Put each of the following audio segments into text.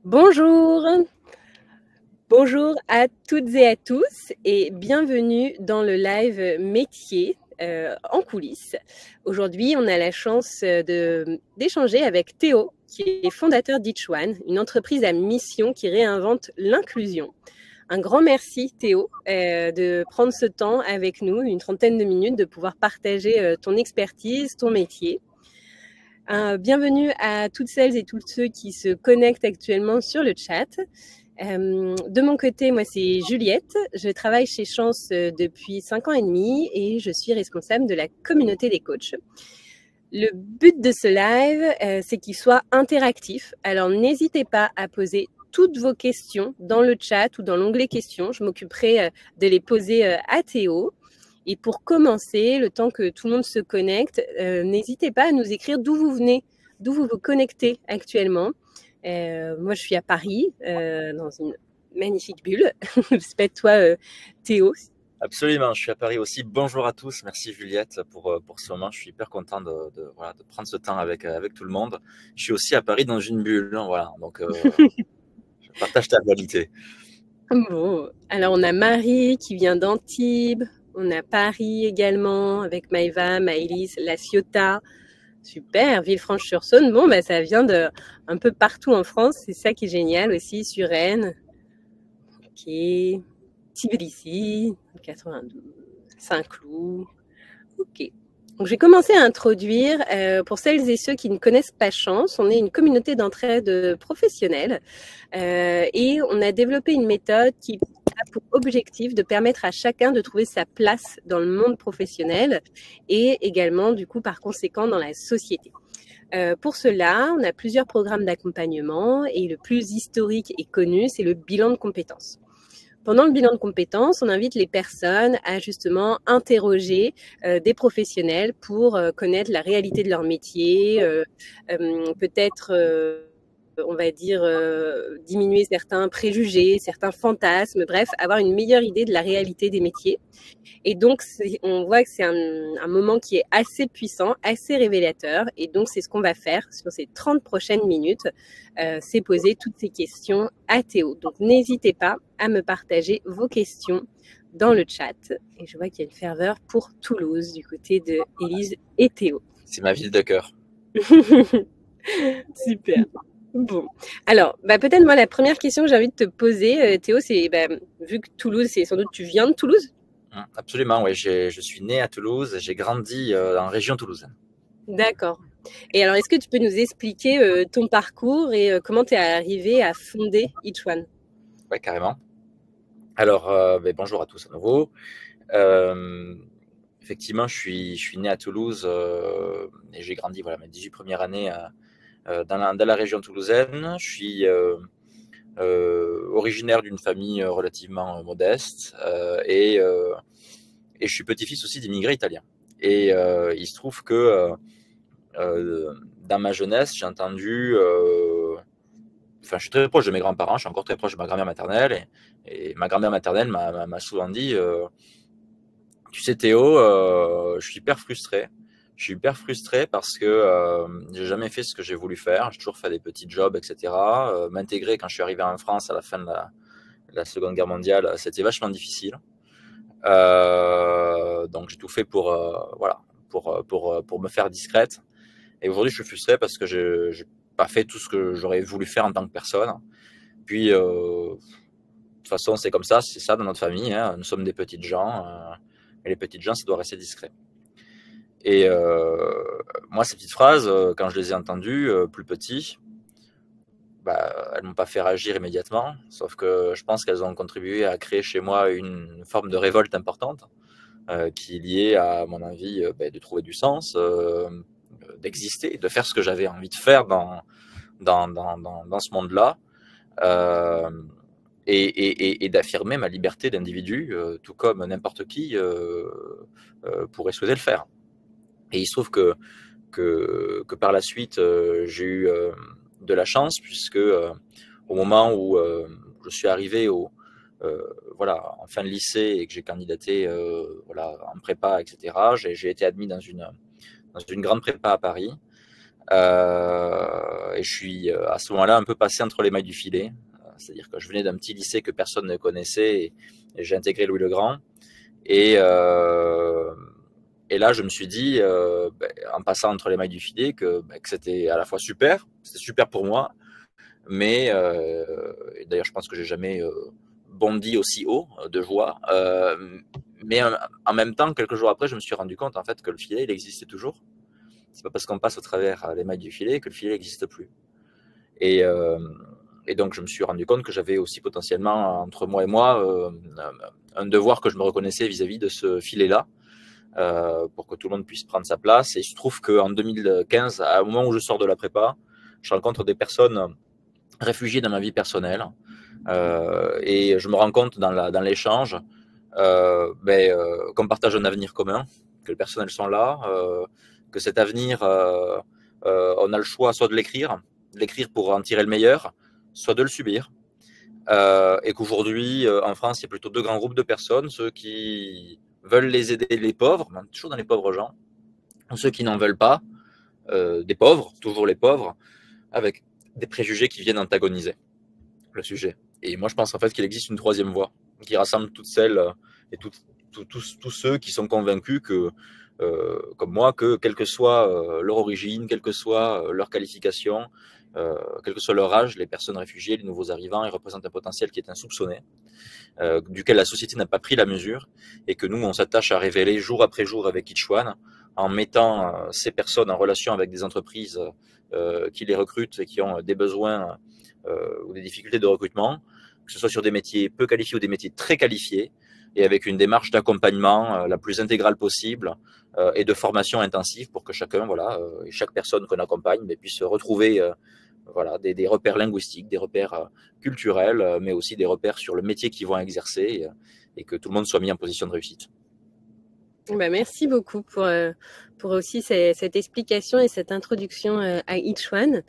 Bonjour, bonjour à toutes et à tous et bienvenue dans le live métier en coulisses. Aujourd'hui, on a la chance d'échanger avec Théo, qui est fondateur d'Each One, une entreprise à mission qui réinvente l'inclusion. Un grand merci Théo de prendre ce temps avec nous, une trentaine de minutes, de pouvoir partager ton expertise, ton métier. Bienvenue à toutes celles et tous ceux qui se connectent actuellement sur le chat. De mon côté, moi c'est Juliette, je travaille chez Chance depuis 5 ans et demi et je suis responsable de la communauté des coachs. Le but de ce live, c'est qu'il soit interactif, alors n'hésitez pas à poser toutes vos questions dans le chat ou dans l'onglet questions, je m'occuperai de les poser à Théo. Et pour commencer, le temps que tout le monde se connecte, n'hésitez pas à nous écrire d'où vous venez, d'où vous vous connectez actuellement. Moi, je suis à Paris, dans une magnifique bulle. J'espère toi, Théo. Absolument, je suis à Paris aussi. Bonjour à tous, merci Juliette pour ce moment. Je suis hyper content de prendre ce temps avec tout le monde. Je suis aussi à Paris dans une bulle, hein, voilà, donc je partage ta qualité. Bon, alors on a Marie qui vient d'Antibes, on a Paris également avec Maëva, Maëlys, La Ciotat. Super, Villefranche-sur-Saône. Bon, bah, ça vient de un peu partout en France. C'est ça qui est génial aussi. Suresnes. Ok. Tbilissi, 92. Saint-Cloud. Ok. Donc, je vais commencer à introduire, pour celles et ceux qui ne connaissent pas Chance, on est une communauté d'entraide professionnelle et on a développé une méthode qui a pour objectif de permettre à chacun de trouver sa place dans le monde professionnel et également, du coup, par conséquent, dans la société. Pour cela, on a plusieurs programmes d'accompagnement et le plus historique et connu, c'est le bilan de compétences. Pendant le bilan de compétences, on invite les personnes à justement interroger des professionnels pour connaître la réalité de leur métier, peut-être, on va dire, diminuer certains préjugés, certains fantasmes, bref, avoir une meilleure idée de la réalité des métiers. Et donc, on voit que c'est un moment qui est assez puissant, assez révélateur. Et donc, c'est ce qu'on va faire sur ces 30 prochaines minutes, c'est poser toutes ces questions à Théo. Donc, n'hésitez pas à me partager vos questions dans le chat. Et je vois qu'il y a une ferveur pour Toulouse du côté de Élise et Théo. C'est ma ville de cœur. Super. Bon, alors, peut-être moi, la première question que j'ai envie de te poser, Théo, c'est, vu que Toulouse, c'est sans doute, tu viens de Toulouse? Absolument, oui. Je suis né à Toulouse, j'ai grandi en région toulousaine. D'accord. Et alors, est-ce que tu peux nous expliquer ton parcours et comment tu es arrivé à fonder Each One? Oui, carrément. Alors, bonjour à tous à nouveau. Effectivement, je suis né à Toulouse et j'ai grandi mes 18 premières années dans la région toulousaine. Je suis originaire d'une famille relativement modeste et je suis petit-fils aussi d'immigrés italiens. Et il se trouve que dans ma jeunesse, j'ai entendu, je suis très proche de mes grands-parents, je suis encore très proche de ma grand-mère maternelle, et ma grand-mère maternelle m'a souvent dit, tu sais Théo, je suis hyper frustré. Je suis hyper frustré parce que j'ai jamais fait ce que j'ai voulu faire. J'ai toujours fait des petits jobs, etc. M'intégrer quand je suis arrivé en France à la fin de la Seconde Guerre mondiale, c'était vachement difficile. Donc j'ai tout fait pour me faire discrète. Et aujourd'hui, je suis frustré parce que j'ai pas fait tout ce que j'aurais voulu faire en tant que personne. Puis, de toute façon, c'est comme ça, c'est ça dans notre famille, hein. Nous sommes des petites gens, et les petites gens, ça doit rester discret. Et moi, ces petites phrases, quand je les ai entendues plus petit, elles m'ont pas fait réagir immédiatement, sauf que je pense qu'elles ont contribué à créer chez moi une forme de révolte importante qui est liée à mon envie de trouver du sens, d'exister, de faire ce que j'avais envie de faire dans ce monde-là, et d'affirmer ma liberté d'individu, tout comme n'importe qui pourrait souhaiter le faire. Et il se trouve que par la suite, j'ai eu de la chance, puisque au moment où je suis arrivé en fin de lycée et que j'ai candidaté en prépa, etc., j'ai été admis dans une grande prépa à Paris, Et je suis à ce moment-là un peu passé entre les mailles du filet. C'est-à-dire que je venais d'un petit lycée que personne ne connaissait et j'ai intégré Louis le Grand. Et, et là, je me suis dit, en passant entre les mailles du filet, que c'était à la fois super, c'était super pour moi, mais et d'ailleurs, je pense que j'ai jamais bondi aussi haut de joie. Mais en même temps, quelques jours après, je me suis rendu compte en fait que le filet, il existait toujours. C'est pas parce qu'on passe au travers les mailles du filet que le filet n'existe plus. Et, euh, et donc, je me suis rendu compte que j'avais aussi potentiellement entre moi et moi un devoir que je me reconnaissais vis-à-vis de ce filet-là, pour que tout le monde puisse prendre sa place. Et il se trouve qu'en 2015, au moment où je sors de la prépa, je rencontre des personnes réfugiées dans ma vie personnelle. Et je me rends compte dans l'échange qu'on partage un avenir commun, que les personnes elles sont là, que cet avenir, on a le choix soit de l'écrire pour en tirer le meilleur, soit de le subir. Et qu'aujourd'hui, en France, il y a plutôt deux grands groupes de personnes, ceux qui veulent les aider les pauvres, toujours dans les pauvres gens, ou ceux qui n'en veulent pas, des pauvres, toujours les pauvres, avec des préjugés qui viennent antagoniser le sujet. Et moi, je pense en fait qu'il existe une troisième voie qui rassemble toutes celles et tous ceux qui sont convaincus que, comme moi, que quelle que soit leur origine, quelle que soit leur qualification, quel que soit leur âge, les personnes réfugiées, les nouveaux arrivants, ils représentent un potentiel qui est insoupçonné, duquel la société n'a pas pris la mesure, et que nous, on s'attache à révéler jour après jour avec Each One, en mettant ces personnes en relation avec des entreprises qui les recrutent et qui ont des besoins ou des difficultés de recrutement, que ce soit sur des métiers peu qualifiés ou des métiers très qualifiés, et avec une démarche d'accompagnement la plus intégrale possible et de formation intensive pour que chacun, voilà, chaque personne qu'on accompagne puisse retrouver voilà, des repères linguistiques, des repères culturels, mais aussi des repères sur le métier qu'ils vont exercer et que tout le monde soit mis en position de réussite. Merci beaucoup pour aussi cette explication et cette introduction à Each One.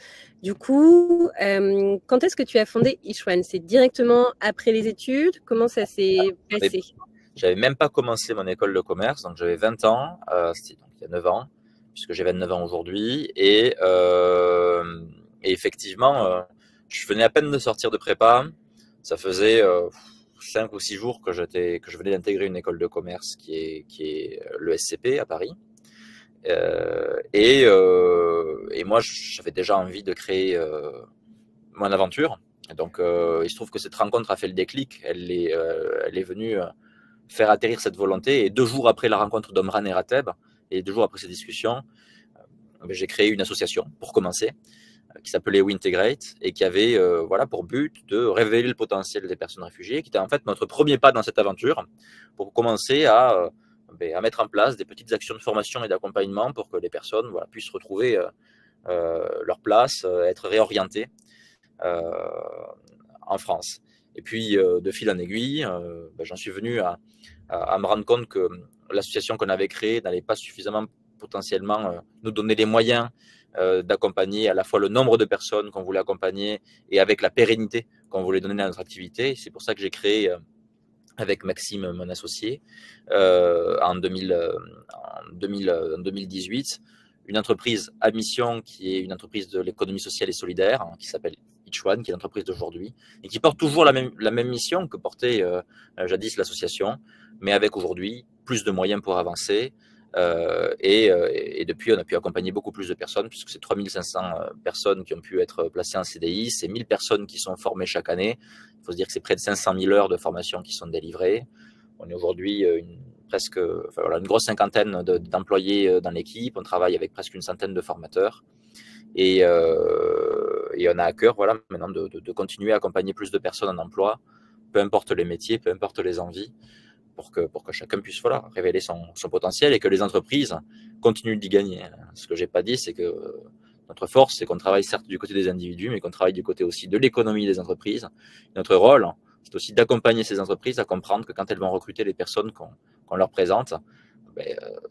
Du coup, quand est-ce que tu as fondé Each One? C'est directement après les études? Comment ça s'est passé? J'avais même pas commencé mon école de commerce, donc j'avais 20 ans, c'était donc il y a 9 ans, puisque j'ai 29 ans aujourd'hui. Et effectivement, je venais à peine de sortir de prépa. Ça faisait 5 ou 6 jours que je venais d'intégrer une école de commerce qui est l'ESCP à Paris. Et moi, j'avais déjà envie de créer mon aventure. Et donc, il se trouve que cette rencontre a fait le déclic. Elle est venue faire atterrir cette volonté. Et 2 jours après la rencontre d'Omran et Rateb, et 2 jours après ces discussions, j'ai créé une association pour commencer, qui s'appelait WeIntegrate et qui avait voilà, pour but de révéler le potentiel des personnes réfugiées, qui était en fait notre premier pas dans cette aventure pour commencer à mettre en place des petites actions de formation et d'accompagnement pour que les personnes voilà, puissent retrouver leur place, être réorientées en France. Et puis, de fil en aiguille, j'en suis venu à me rendre compte que l'association qu'on avait créée n'allait pas suffisamment potentiellement nous donner les moyens d'accompagner à la fois le nombre de personnes qu'on voulait accompagner et avec la pérennité qu'on voulait donner à notre activité. C'est pour ça que j'ai créé avec Maxime, mon associé, en 2018, une entreprise à mission qui est une entreprise de l'économie sociale et solidaire, hein, qui s'appelle Each One, qui est l'entreprise d'aujourd'hui, et qui porte toujours la même mission que portait jadis l'association, mais avec aujourd'hui plus de moyens pour avancer. Et depuis, on a pu accompagner beaucoup plus de personnes, puisque c'est 3500 personnes qui ont pu être placées en CDI, c'est 1000 personnes qui sont formées chaque année. Il faut se dire que c'est près de 500 000 heures de formation qui sont délivrées. On est aujourd'hui une grosse cinquantaine d'employés dans l'équipe. On travaille avec presque une centaine de formateurs. Et on a à cœur voilà, maintenant de continuer à accompagner plus de personnes en emploi, peu importe les métiers, peu importe les envies, pour que chacun puisse voilà, révéler son potentiel et que les entreprises continuent d'y gagner. Ce que je n'ai pas dit, c'est que notre force, c'est qu'on travaille certes du côté des individus, mais qu'on travaille du côté aussi de l'économie des entreprises. Notre rôle, c'est aussi d'accompagner ces entreprises à comprendre que quand elles vont recruter les personnes qu'on leur présente,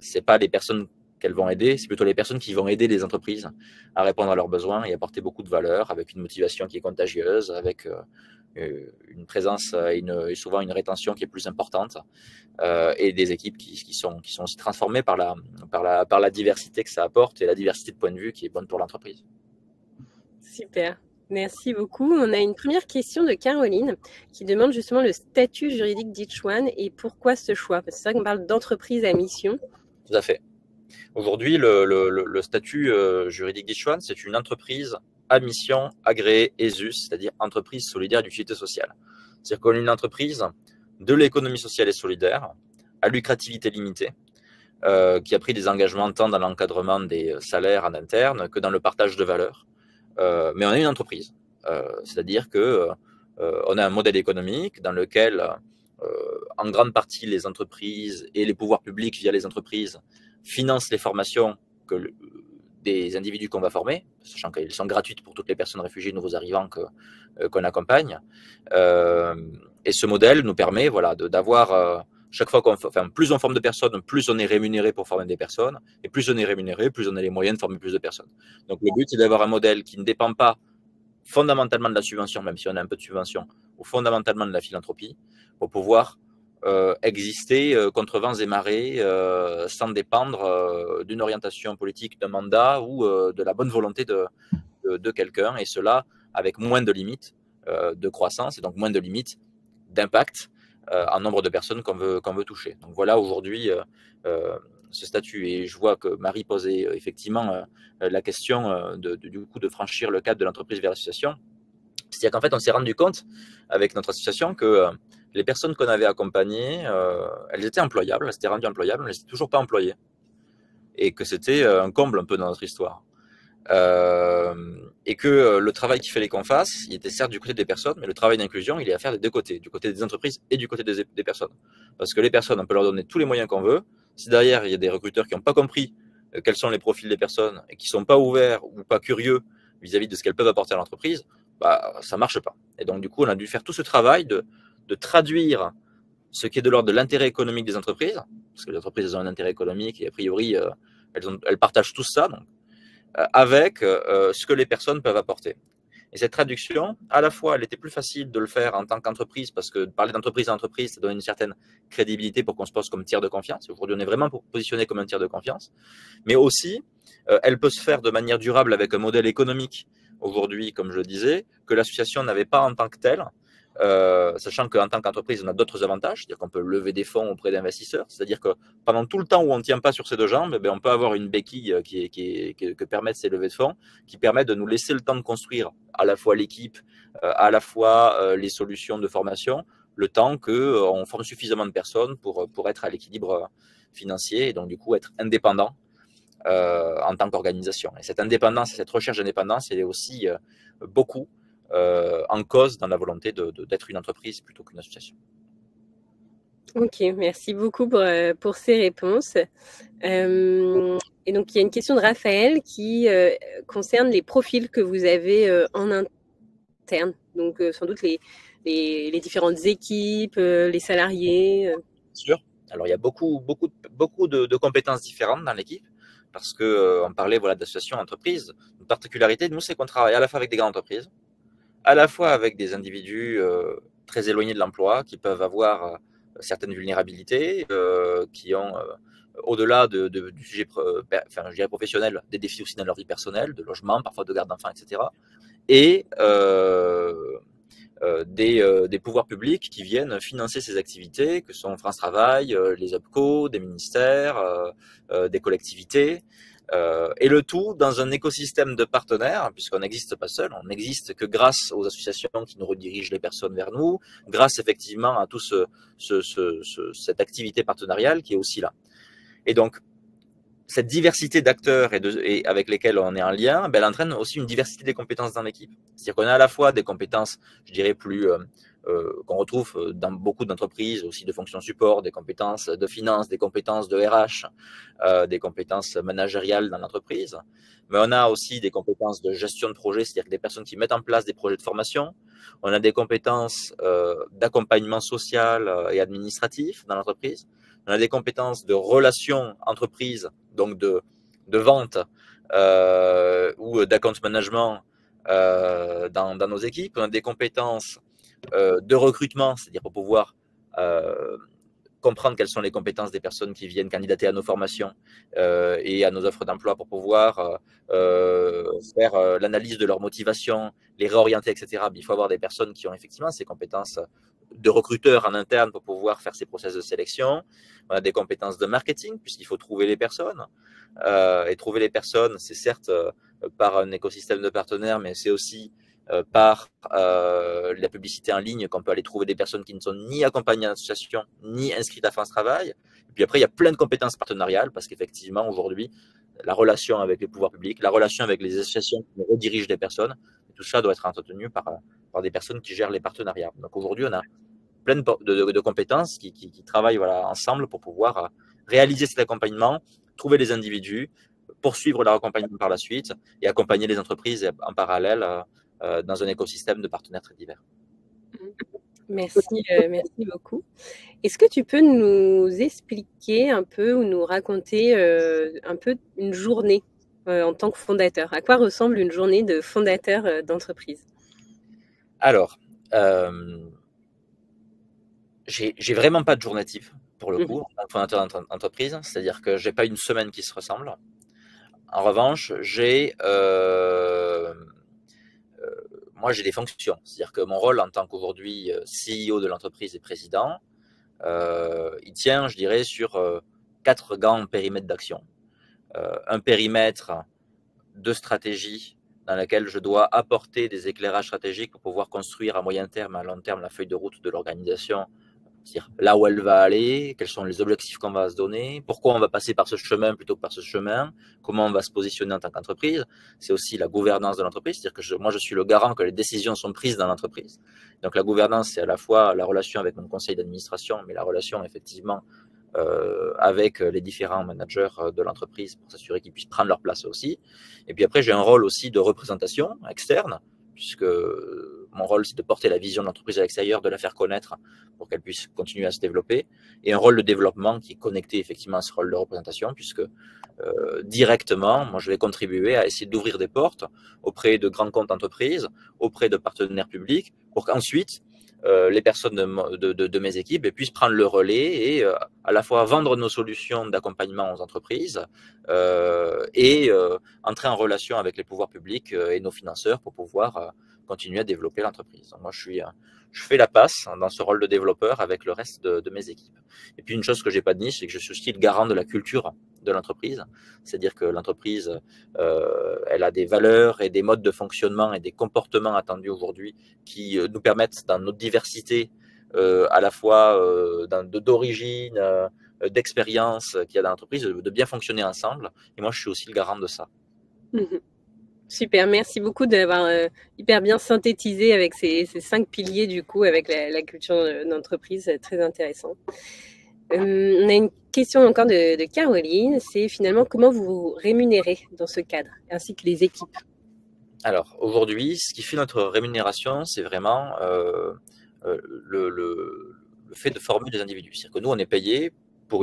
ce n'est pas les personnes qu'elles vont aider, c'est plutôt les personnes qui vont aider les entreprises à répondre à leurs besoins et apporter beaucoup de valeur avec une motivation qui est contagieuse, avec une présence et souvent une rétention qui est plus importante, et des équipes qui sont aussi transformées par la diversité que ça apporte et la diversité de points de vue qui est bonne pour l'entreprise. Super. Merci beaucoup. On a une première question de Caroline qui demande justement le statut juridique d'Each One et pourquoi ce choix. Parce que c'est vrai qu'on parle d'entreprise à mission. Tout à fait. Aujourd'hui, le statut juridique d'Each One, c'est une entreprise à mission agréée ESUS, c'est-à-dire entreprise solidaire d'utilité sociale. C'est-à-dire qu'on est une entreprise de l'économie sociale et solidaire à lucrativité limitée, qui a pris des engagements tant dans l'encadrement des salaires en interne que dans le partage de valeur. Mais on est une entreprise, c'est-à-dire que on a un modèle économique dans lequel, en grande partie, les entreprises et les pouvoirs publics via les entreprises financent les formations des individus qu'on va former, sachant qu'elles sont gratuites pour toutes les personnes réfugiées, nouveaux arrivants qu'on accompagne. Et ce modèle nous permet, voilà, d'avoir chaque fois plus on forme de personnes, plus on est rémunéré pour former des personnes, et plus on est rémunéré, plus on a les moyens de former plus de personnes. Donc le but, c'est d'avoir un modèle qui ne dépend pas fondamentalement de la subvention, même si on a un peu de subvention, ou fondamentalement de la philanthropie, pour pouvoir exister contre vents et marées, sans dépendre d'une orientation politique, d'un mandat ou de la bonne volonté de quelqu'un, et cela avec moins de limites de croissance et donc moins de limites d'impact en nombre de personnes qu'on veut toucher. Donc voilà aujourd'hui ce statut. Et je vois que Marie posait effectivement la question du coup de franchir le cadre de l'entreprise vers l'association. C'est-à-dire qu'en fait, on s'est rendu compte avec notre association que les personnes qu'on avait accompagnées, elles étaient employables, elles s'étaient rendues employables, mais elles n'étaient toujours pas employées. Et que c'était un comble un peu dans notre histoire. Et que le travail qu'il fallait qu'on fasse, il était certes du côté des personnes, mais le travail d'inclusion, il est à faire des deux côtés, du côté des entreprises et du côté des personnes. Parce que les personnes, on peut leur donner tous les moyens qu'on veut. Si derrière, il y a des recruteurs qui n'ont pas compris quels sont les profils des personnes et qui ne sont pas ouverts ou pas curieux vis-à-vis de ce qu'elles peuvent apporter à l'entreprise, bah, ça ne marche pas. Et donc, du coup, on a dû faire tout ce travail de traduire ce qui est de l'ordre de l'intérêt économique des entreprises, parce que les entreprises elles ont un intérêt économique et a priori, elles partagent tout ça, donc, avec ce que les personnes peuvent apporter. Et cette traduction, à la fois, elle était plus facile de le faire en tant qu'entreprise, parce que parler d'entreprise à entreprise, ça donne une certaine crédibilité pour qu'on se pose comme tiers de confiance. Aujourd'hui, on est vraiment positionné comme un tiers de confiance. Mais aussi, elle peut se faire de manière durable avec un modèle économique, aujourd'hui, comme je le disais, que l'association n'avait pas en tant que telle, sachant qu'en tant qu'entreprise, on a d'autres avantages, c'est-à-dire qu'on peut lever des fonds auprès d'investisseurs, c'est-à-dire que pendant tout le temps où on ne tient pas sur ses deux jambes, on peut avoir une béquille que permettent ces levées de fonds, qui permet de nous laisser le temps de construire à la fois l'équipe, à la fois les solutions de formation, le temps qu'on forme suffisamment de personnes pour être à l'équilibre financier et donc du coup être indépendant en tant qu'organisation. Et cette indépendance et cette recherche d'indépendance, elle est aussi beaucoup en cause dans la volonté d'être une entreprise plutôt qu'une association. Ok, merci beaucoup pour ces réponses. Et donc, il y a une question de Raphaël qui concerne les profils que vous avez en interne. Donc, sans doute les différentes équipes, les salariés. Bien sûr. Alors, il y a beaucoup de compétences différentes dans l'équipe parce qu'on parlait voilà, d'association entreprise. Une particularité, nous, c'est qu'on travaille à la fois avec des grandes entreprises, à la fois avec des individus très éloignés de l'emploi qui peuvent avoir certaines vulnérabilités, qui ont, au-delà du sujet je dirais professionnel, des défis aussi dans leur vie personnelle, de logement, parfois de garde d'enfants, etc. Et des pouvoirs publics qui viennent financer ces activités, que sont France Travail, les OPCO, des ministères, des collectivités. Et le tout dans un écosystème de partenaires, puisqu'on n'existe pas seul, on n'existe que grâce aux associations qui nous redirigent les personnes vers nous, grâce effectivement à toute cette activité partenariale qui est aussi là. Et donc, cette diversité d'acteurs et avec lesquels on est en lien, elle entraîne aussi une diversité des compétences dans l'équipe. C'est-à-dire qu'on a à la fois des compétences, je dirais, plus qu'on retrouve dans beaucoup d'entreprises, aussi de fonctions support, des compétences de finance, des compétences de RH, des compétences managériales dans l'entreprise. Mais on a aussi des compétences de gestion de projet, c'est-à-dire des personnes qui mettent en place des projets de formation. On a des compétences d'accompagnement social et administratif dans l'entreprise. On a des compétences de relations entreprises, donc de vente ou d'account management dans nos équipes. On a des compétences de recrutement, c'est-à-dire pour pouvoir comprendre quelles sont les compétences des personnes qui viennent candidater à nos formations et à nos offres d'emploi pour pouvoir faire l'analyse de leur motivation, les réorienter, etc. Il faut avoir des personnes qui ont effectivement ces compétences de recruteurs en interne pour pouvoir faire ces process de sélection. On a des compétences de marketing puisqu'il faut trouver les personnes. Et trouver les personnes, c'est certes par un écosystème de partenaires, mais c'est aussi par la publicité en ligne qu'on peut aller trouver des personnes qui ne sont ni accompagnées en association, ni inscrites à France Travail. Et puis après, il y a plein de compétences partenariales parce qu'effectivement, aujourd'hui, la relation avec les pouvoirs publics, la relation avec les associations qui redirigent des personnes, tout ça doit être entretenu par des personnes qui gèrent les partenariats. Donc aujourd'hui, on a plein de compétences qui travaillent ensemble pour pouvoir réaliser cet accompagnement, trouver les individus, poursuivre leur accompagnement par la suite et accompagner les entreprises en parallèle dans un écosystème de partenaires très divers. Merci, merci beaucoup. Est-ce que tu peux nous expliquer un peu ou nous raconter un peu une journée en tant que fondateur? À quoi ressemble une journée de fondateur d'entreprise? Alors, j'ai vraiment pas de journée type pour le coup, en tant que fondateur d'entreprise, c'est-à-dire que j'ai pas une semaine qui se ressemble. En revanche, moi, j'ai des fonctions. C'est-à-dire que mon rôle en tant qu'aujourd'hui CEO de l'entreprise et président, il tient, je dirais, sur 4 grands périmètres d'action. Un périmètre de stratégie dans lequel je dois apporter des éclairages stratégiques pour pouvoir construire à moyen terme, à long terme, la feuille de route de l'organisation, c'est-à-dire là où elle va aller, quels sont les objectifs qu'on va se donner, pourquoi on va passer par ce chemin plutôt que par ce chemin, comment on va se positionner en tant qu'entreprise. C'est aussi la gouvernance de l'entreprise, c'est-à-dire que moi je suis le garant que les décisions sont prises dans l'entreprise. Donc la gouvernance, c'est à la fois la relation avec mon conseil d'administration, mais la relation effectivement avec les différents managers de l'entreprise pour s'assurer qu'ils puissent prendre leur place aussi. Et puis après, j'ai un rôle aussi de représentation externe, puisque mon rôle, c'est de porter la vision de l'entreprise à l'extérieur, de la faire connaître pour qu'elle puisse continuer à se développer, et un rôle de développement qui est connecté effectivement à ce rôle de représentation, puisque directement, moi, je vais contribuer à essayer d'ouvrir des portes auprès de grands comptes d'entreprise, auprès de partenaires publics, pour qu'ensuite, les personnes de mes équipes puissent prendre le relais et à la fois vendre nos solutions d'accompagnement aux entreprises et entrer en relation avec les pouvoirs publics et nos financeurs pour pouvoir continuer à développer l'entreprise. Donc moi, je fais la passe dans ce rôle de développeur avec le reste de mes équipes. Et puis une chose que j'ai pas dit, c'est que je suis aussi le garant de la culture de l'entreprise, c'est-à-dire que l'entreprise, elle a des valeurs et des modes de fonctionnement et des comportements attendus aujourd'hui qui nous permettent, dans notre diversité, à la fois d'origine, d'expérience qu'il y a dans l'entreprise, de bien fonctionner ensemble. Et moi, je suis aussi le garant de ça. Super, merci beaucoup d'avoir hyper bien synthétisé avec ces 5 piliers du coup, avec la culture d'entreprise, très intéressant. On a une question encore de Caroline, c'est finalement comment vous vous rémunérez dans ce cadre, ainsi que les équipes? Alors aujourd'hui, ce qui fait notre rémunération, c'est vraiment le fait de former des individus. C'est-à-dire que nous, on est payé pour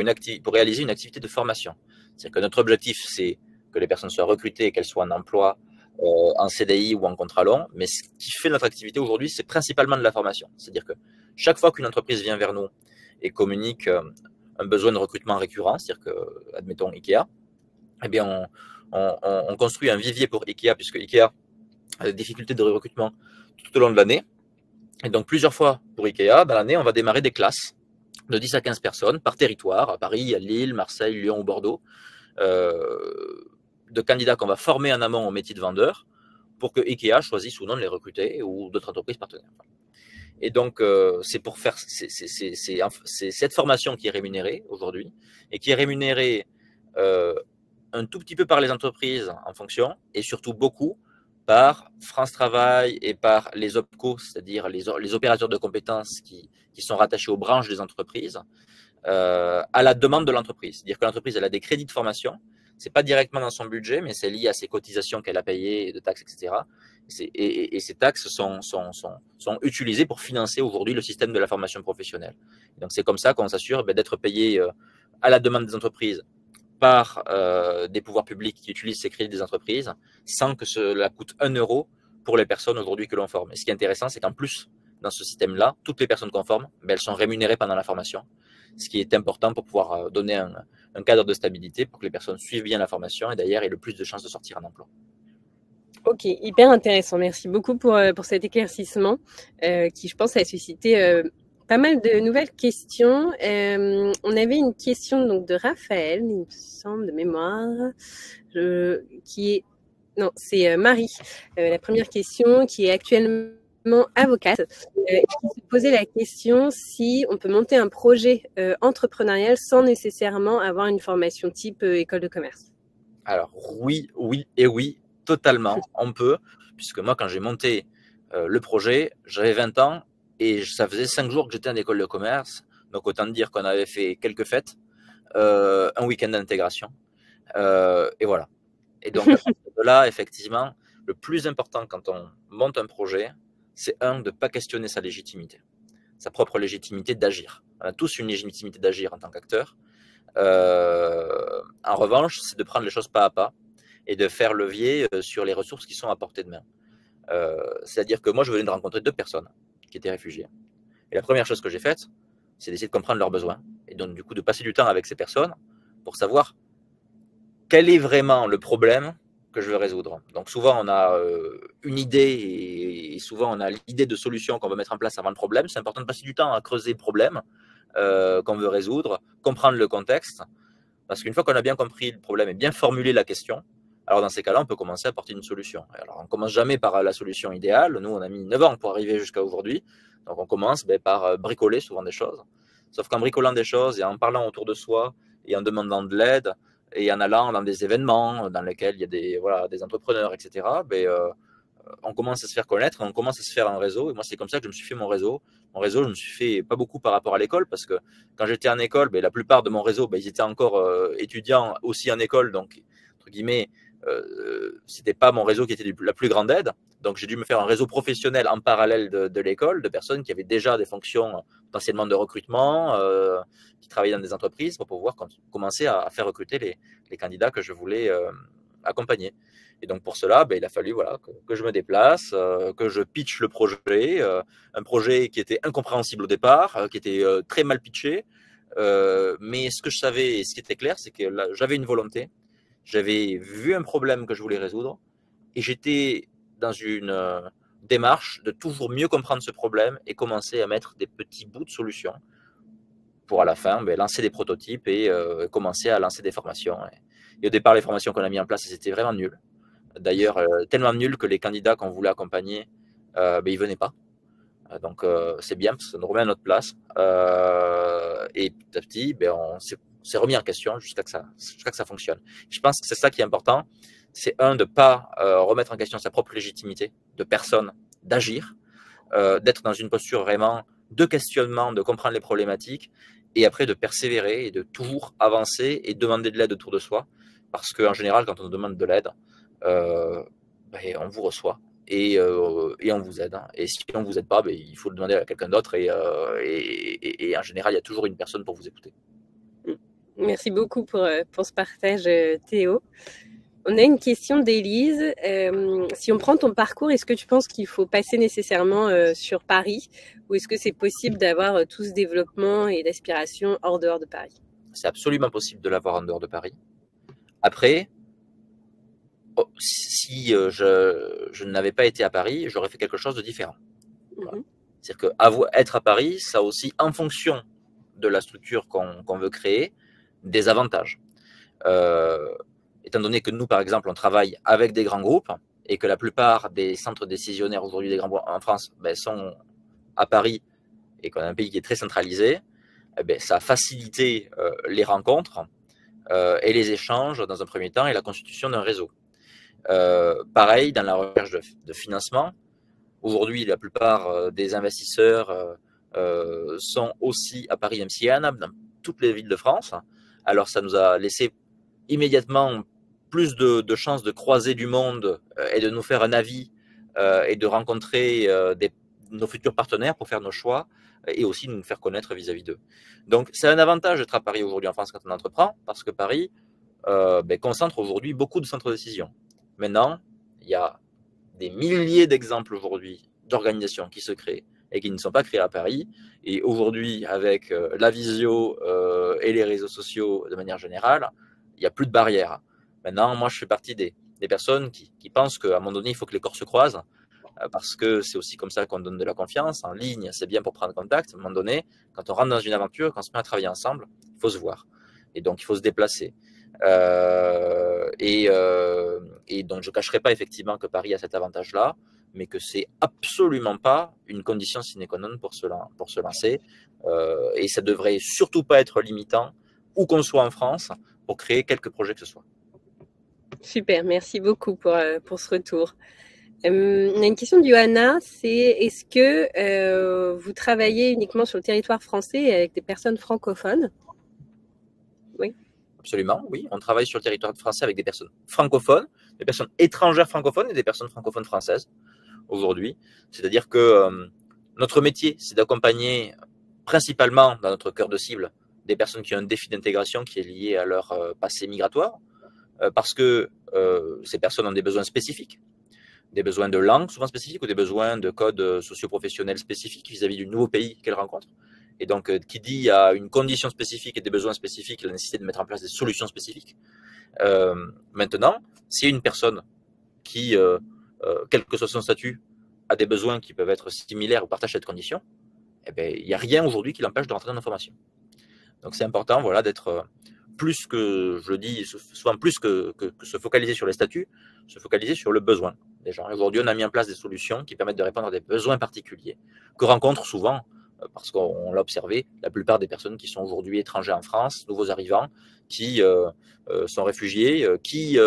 réaliser une activité de formation. C'est-à-dire que notre objectif, c'est que les personnes soient recrutées et qu'elles soient en emploi, en CDI ou en contrat long. Mais ce qui fait notre activité aujourd'hui, c'est principalement de la formation. C'est-à-dire que chaque fois qu'une entreprise vient vers nous et communique un besoin de recrutement récurrent, c'est-à-dire que, admettons, Ikea, eh bien, on construit un vivier pour Ikea, puisque Ikea a des difficultés de recrutement tout au long de l'année. Et donc, plusieurs fois pour Ikea, dans l'année, on va démarrer des classes de 10 à 15 personnes par territoire, à Paris, à Lille, Marseille, Lyon ou Bordeaux, de candidats qu'on va former en amont au métier de vendeur pour que Ikea choisisse ou non de les recruter ou d'autres entreprises partenaires. Et donc, c'est cette formation qui est rémunérée aujourd'hui et qui est rémunérée un tout petit peu par les entreprises en fonction et surtout beaucoup par France Travail et par les OPCO, c'est-à-dire les opérateurs de compétences qui sont rattachés aux branches des entreprises, à la demande de l'entreprise. C'est-à-dire que l'entreprise, elle a des crédits de formation, c'est pas directement dans son budget, mais c'est lié à ses cotisations qu'elle a payées, de taxes, etc. Et ces taxes sont utilisées pour financer aujourd'hui le système de la formation professionnelle. Et donc c'est comme ça qu'on s'assure d'être payé à la demande des entreprises par des pouvoirs publics qui utilisent ces crédits des entreprises sans que cela coûte 1 euro pour les personnes aujourd'hui que l'on forme. Et ce qui est intéressant, c'est qu'en plus dans ce système-là, toutes les personnes conformes, elles sont rémunérées pendant la formation, ce qui est important pour pouvoir donner un cadre de stabilité pour que les personnes suivent bien la formation et d'ailleurs aient le plus de chances de sortir en emploi. Ok, hyper intéressant. Merci beaucoup pour cet éclaircissement qui, je pense, a suscité pas mal de nouvelles questions. On avait une question donc de Raphaël, il me semble, de mémoire, qui est... Non, c'est Marie. La première question qui est actuellement avocate, qui se posait la question si on peut monter un projet entrepreneurial sans nécessairement avoir une formation type école de commerce. Alors oui, oui et oui, totalement, on peut, puisque moi quand j'ai monté le projet, j'avais 20 ans et ça faisait 5 jours que j'étais en école de commerce, donc autant dire qu'on avait fait quelques fêtes, un week-end d'intégration, et voilà. Et donc à partir de là, effectivement, le plus important quand on monte un projet, c'est de ne pas questionner sa légitimité, sa propre légitimité d'agir. On a tous une légitimité d'agir en tant qu'acteur. En revanche, c'est de prendre les choses pas à pas et de faire levier sur les ressources qui sont à portée de main. C'est-à-dire que moi, je venais de rencontrer 2 personnes qui étaient réfugiées. Et la première chose que j'ai faite, c'est d'essayer de comprendre leurs besoins. Et donc, du coup, de passer du temps avec ces personnes pour savoir quel est vraiment le problème que je veux résoudre. Donc souvent, on a une idée et souvent, on a l'idée de solution qu'on veut mettre en place avant le problème. C'est important de passer du temps à creuser le problème qu'on veut résoudre, comprendre le contexte, parce qu'une fois qu'on a bien compris le problème et bien formulé la question, alors dans ces cas-là, on peut commencer à apporter une solution. Alors on ne commence jamais par la solution idéale. Nous, on a mis 9 ans pour arriver jusqu'à aujourd'hui. Donc on commence par bricoler souvent des choses. Sauf qu'en bricolant des choses et en parlant autour de soi et en demandant de l'aide, et en allant dans des événements dans lesquels il y a des entrepreneurs, etc., on commence à se faire connaître, on commence à se faire un réseau. Et moi, c'est comme ça que je me suis fait mon réseau. Mon réseau, je me suis fait pas beaucoup par rapport à l'école, parce que quand j'étais en école, la plupart de mon réseau, ils étaient encore étudiants aussi en école. Donc, entre guillemets, c'était pas mon réseau qui était la plus grande aide. Donc, j'ai dû me faire un réseau professionnel en parallèle de l'école, de personnes qui avaient déjà des fonctions potentiellement de recrutement, qui travaillaient dans des entreprises pour pouvoir commencer à faire recruter les candidats que je voulais accompagner. Et donc pour cela, il a fallu que je me déplace, que je pitch le projet, un projet qui était incompréhensible au départ, qui était très mal pitché. Mais ce que je savais et ce qui était clair, c'est que j'avais une volonté, j'avais vu un problème que je voulais résoudre et j'étais dans une démarche de toujours mieux comprendre ce problème et commencer à mettre des petits bouts de solution pour à la fin lancer des prototypes et commencer à lancer des formations. Et au départ, les formations qu'on a mis en place, c'était vraiment nul. D'ailleurs, tellement nul que les candidats qu'on voulait accompagner, ils venaient pas. Donc, c'est bien parce que ça nous remet à notre place. Et petit à petit, on s'est remis en question jusqu'à que ça fonctionne. Je pense que c'est ça qui est important. C'est de ne pas remettre en question sa propre légitimité de personne, d'agir, d'être dans une posture vraiment de questionnement, de comprendre les problématiques et après de persévérer et de toujours avancer et demander de l'aide autour de soi. Parce qu'en général, quand on nous demande de l'aide, on vous reçoit et on vous aide. Et si on ne vous aide pas, il faut le demander à quelqu'un d'autre et en général, il y a toujours une personne pour vous écouter. Merci beaucoup pour ce partage, Théo. On a une question d'Élise. Si on prend ton parcours, est-ce que tu penses qu'il faut passer nécessairement sur Paris ou est-ce que c'est possible d'avoir tout ce développement et d'aspiration hors dehors de Paris? C'est absolument possible de l'avoir en dehors de Paris. Après, si je n'avais pas été à Paris, j'aurais fait quelque chose de différent. Voilà. C'est-à-dire qu'être à Paris, ça a aussi, en fonction de la structure qu'on veut créer, des avantages. Étant donné que nous, par exemple, on travaille avec des grands groupes et que la plupart des centres décisionnaires aujourd'hui des grands groupes en France sont à Paris et qu'on a un pays qui est très centralisé, ça a facilité les rencontres et les échanges dans un premier temps et la constitution d'un réseau. Pareil, dans la recherche de financement, aujourd'hui, la plupart des investisseurs sont aussi à Paris, même s'il y en a dans toutes les villes de France. Alors, ça nous a laissé immédiatement plus de chances de croiser du monde et de nous faire un avis et de rencontrer nos futurs partenaires pour faire nos choix et aussi nous faire connaître vis-à-vis d'eux. Donc, c'est un avantage d'être à Paris aujourd'hui en France quand on entreprend parce que Paris concentre aujourd'hui beaucoup de centres de décision. Maintenant, il y a des milliers d'exemples aujourd'hui d'organisations qui se créent, et qui ne sont pas créés à Paris. Et aujourd'hui, avec la visio et les réseaux sociaux de manière générale, il n'y a plus de barrières. Maintenant, moi, je fais partie des personnes qui pensent qu'à un moment donné, il faut que les corps se croisent, parce que c'est aussi comme ça qu'on donne de la confiance. En ligne, c'est bien pour prendre contact. À un moment donné, quand on rentre dans une aventure, quand on se met à travailler ensemble, il faut se voir. Et donc, il faut se déplacer. Et donc, je ne cacherai pas effectivement que Paris a cet avantage-là, mais que c'est absolument pas une condition sine qua non pour se lancer. Et ça devrait surtout pas être limitant, où qu'on soit en France, pour créer quelques projets que ce soit. Super, merci beaucoup pour ce retour. On a une question de Johanna, c'est est-ce que vous travaillez uniquement sur le territoire français avec des personnes francophones? Oui. Absolument, oui. On travaille sur le territoire français avec des personnes francophones, des personnes étrangères francophones et des personnes francophones françaises aujourd'hui. C'est-à-dire que notre métier, c'est d'accompagner principalement dans notre cœur de cible des personnes qui ont un défi d'intégration qui est lié à leur passé migratoire, parce que ces personnes ont des besoins spécifiques, des besoins de langue souvent spécifiques ou des besoins de codes socio-professionnels spécifiques vis-à-vis du nouveau pays qu'elles rencontrent. Et donc, qui dit il y a une condition spécifique et des besoins spécifiques, la nécessité de mettre en place des solutions spécifiques. Maintenant, si une personne qui, quel que soit son statut, a des besoins qui peuvent être similaires ou partage cette condition, eh bien, il n'y a rien aujourd'hui qui l'empêche de rentrer dans l'information. Donc, c'est important, voilà, d'être plus que, je le dis souvent, plus que se focaliser sur les statuts, se focaliser sur le besoin des gens. Aujourd'hui, on a mis en place des solutions qui permettent de répondre à des besoins particuliers que rencontrent souvent, parce qu'on l'a observé, la plupart des personnes qui sont aujourd'hui étrangers en France, nouveaux arrivants, qui sont réfugiés, qui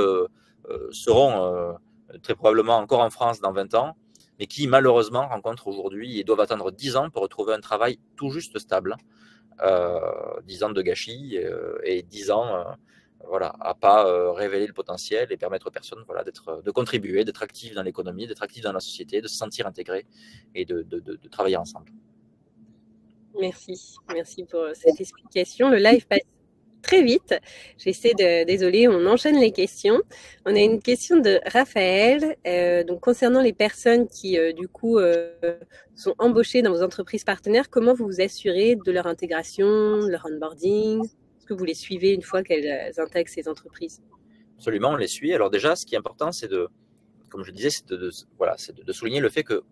seront très probablement encore en France dans 20 ans, mais qui malheureusement rencontrent aujourd'hui et doivent attendre 10 ans pour retrouver un travail tout juste stable. 10 ans de gâchis et 10 ans voilà, à pas révéler le potentiel et permettre aux personnes voilà, de contribuer, d'être actives dans l'économie, d'être actives dans la société, de se sentir intégrées et de travailler ensemble. Merci pour cette explication. Le live passe très vite. Désolée, on enchaîne les questions. On a une question de Raphaël, donc concernant les personnes qui, du coup, sont embauchées dans vos entreprises partenaires, comment vous vous assurez de leur intégration, de leur onboarding? Est-ce que vous les suivez une fois qu'elles intègrent ces entreprises? Absolument, on les suit. Alors déjà, ce qui est important, c'est comme je le disais, c'est de souligner le fait que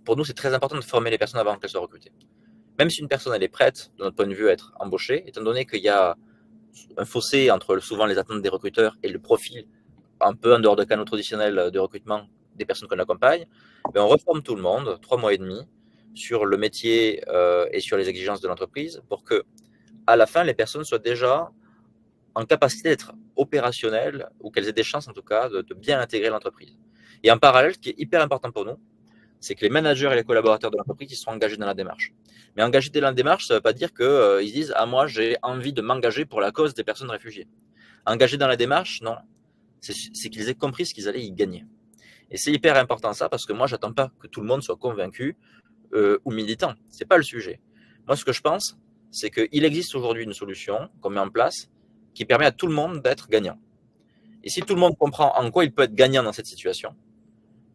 pour nous, c'est très important de former les personnes avant qu'elles soient recrutées. Même si une personne elle est prête, de notre point de vue, à être embauchée, étant donné qu'il y a un fossé entre souvent les attentes des recruteurs et le profil un peu en dehors de canaux traditionnels de recrutement des personnes qu'on accompagne, on reforme tout le monde 3 mois et demi sur le métier et sur les exigences de l'entreprise pour que à la fin les personnes soient déjà en capacité d'être opérationnelles ou qu'elles aient des chances en tout cas de bien intégrer l'entreprise. Et en parallèle, ce qui est hyper important pour nous, c'est que les managers et les collaborateurs de l'entreprise ils seront engagés dans la démarche. Mais engagés dans la démarche, ça ne veut pas dire qu'ils disent « Ah, moi, j'ai envie de m'engager pour la cause des personnes réfugiées ». Engagés dans la démarche, non. C'est qu'ils aient compris ce qu'ils allaient y gagner. Et c'est hyper important ça, parce que moi, j'attends pas que tout le monde soit convaincu ou militant. C'est pas le sujet. Moi, ce que je pense, c'est qu'il existe aujourd'hui une solution qu'on met en place qui permet à tout le monde d'être gagnant. Et si tout le monde comprend en quoi il peut être gagnant dans cette situation,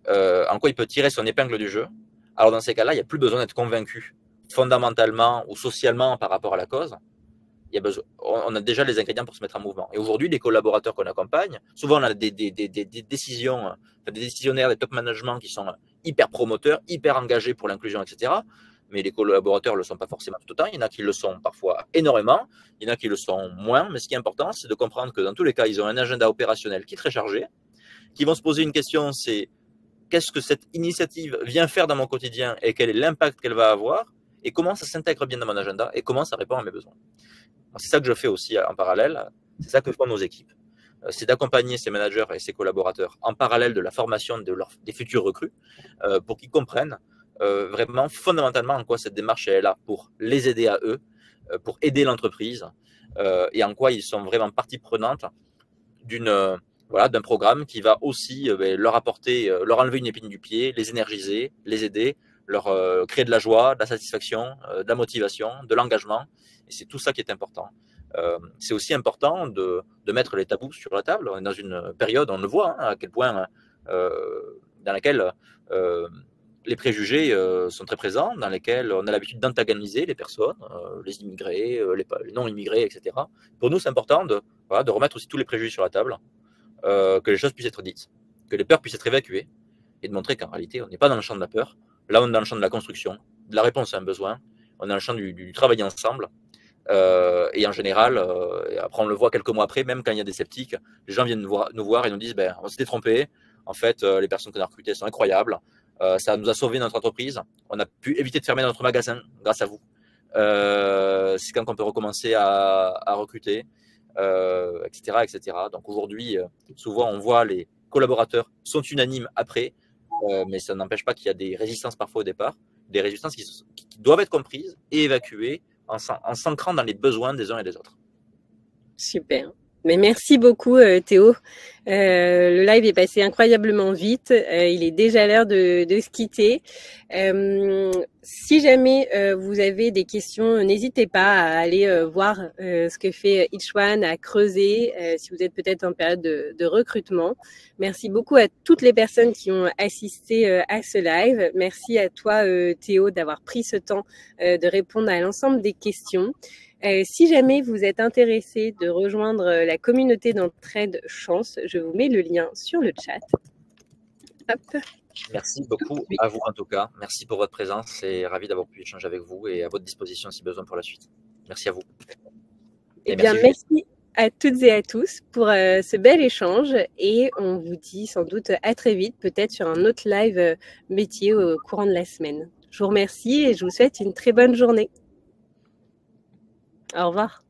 en quoi il peut tirer son épingle du jeu, alors dans ces cas-là, il n'y a plus besoin d'être convaincu fondamentalement ou socialement par rapport à la cause. On a déjà les ingrédients pour se mettre en mouvement. Et aujourd'hui, les collaborateurs qu'on accompagne, souvent on a des décisionnaires, des top management qui sont hyper promoteurs, hyper engagés pour l'inclusion, etc. Mais les collaborateurs ne le sont pas forcément tout autant. Il y en a qui le sont parfois énormément, il y en a qui le sont moins. Mais ce qui est important, c'est de comprendre que dans tous les cas, ils ont un agenda opérationnel qui est très chargé, qui vont se poser une question, c'est qu'est-ce que cette initiative vient faire dans mon quotidien et quel est l'impact qu'elle va avoir et comment ça s'intègre bien dans mon agenda et comment ça répond à mes besoins. C'est ça que je fais aussi en parallèle, c'est ça que font nos équipes. C'est d'accompagner ces managers et ces collaborateurs en parallèle de la formation des futurs recrues pour qu'ils comprennent vraiment fondamentalement en quoi cette démarche est là pour les aider à eux, pour aider l'entreprise et en quoi ils sont vraiment partie prenante d'un programme qui va aussi leur apporter, leur enlever une épine du pied, les énergiser, les aider, leur créer de la joie, de la satisfaction, de la motivation, de l'engagement. Et c'est tout ça qui est important. C'est aussi important de mettre les tabous sur la table. On est dans une période, on le voit, à quel point dans laquelle les préjugés sont très présents, dans lesquels on a l'habitude d'antagoniser les personnes, les immigrés, les non-immigrés, etc. Pour nous, c'est important de remettre aussi tous les préjugés sur la table, que les choses puissent être dites, que les peurs puissent être évacuées, et de montrer qu'en réalité, on n'est pas dans le champ de la peur. Là, on est dans le champ de la construction, de la réponse à un besoin, on est dans le champ du travail ensemble. Et en général, après on le voit quelques mois après, même quand il y a des sceptiques, les gens viennent nous voir et nous disent on s'était trompé, en fait les personnes qu'on a recrutées sont incroyables, ça nous a sauvé notre entreprise, on a pu éviter de fermer notre magasin grâce à vous. C'est quand on peut recommencer à recruter, etc., etc. Donc aujourd'hui, souvent on voit les collaborateurs sont unanimes après, mais ça n'empêche pas qu'il y a des résistances parfois au départ, des résistances qui doivent être comprises et évacuées en s'ancrant dans les besoins des uns et des autres. Super. Mais merci beaucoup Théo. Le live est passé incroyablement vite. Il est déjà l'heure de se quitter. Si jamais vous avez des questions, n'hésitez pas à aller voir ce que fait Each One, à creuser si vous êtes peut-être en période de recrutement. Merci beaucoup à toutes les personnes qui ont assisté à ce live. Merci à toi Théo d'avoir pris ce temps de répondre à l'ensemble des questions. Si jamais vous êtes intéressé de rejoindre la communauté d'entraide Chance, je vous mets le lien sur le chat. Hop. Merci beaucoup à vous en tout cas. Merci pour votre présence et ravi d'avoir pu échanger avec vous et à votre disposition si besoin pour la suite. Merci à vous. Et bien, merci à toutes et à tous pour ce bel échange et on vous dit sans doute à très vite, peut-être sur un autre live métier au courant de la semaine. Je vous remercie et je vous souhaite une très bonne journée. Au revoir.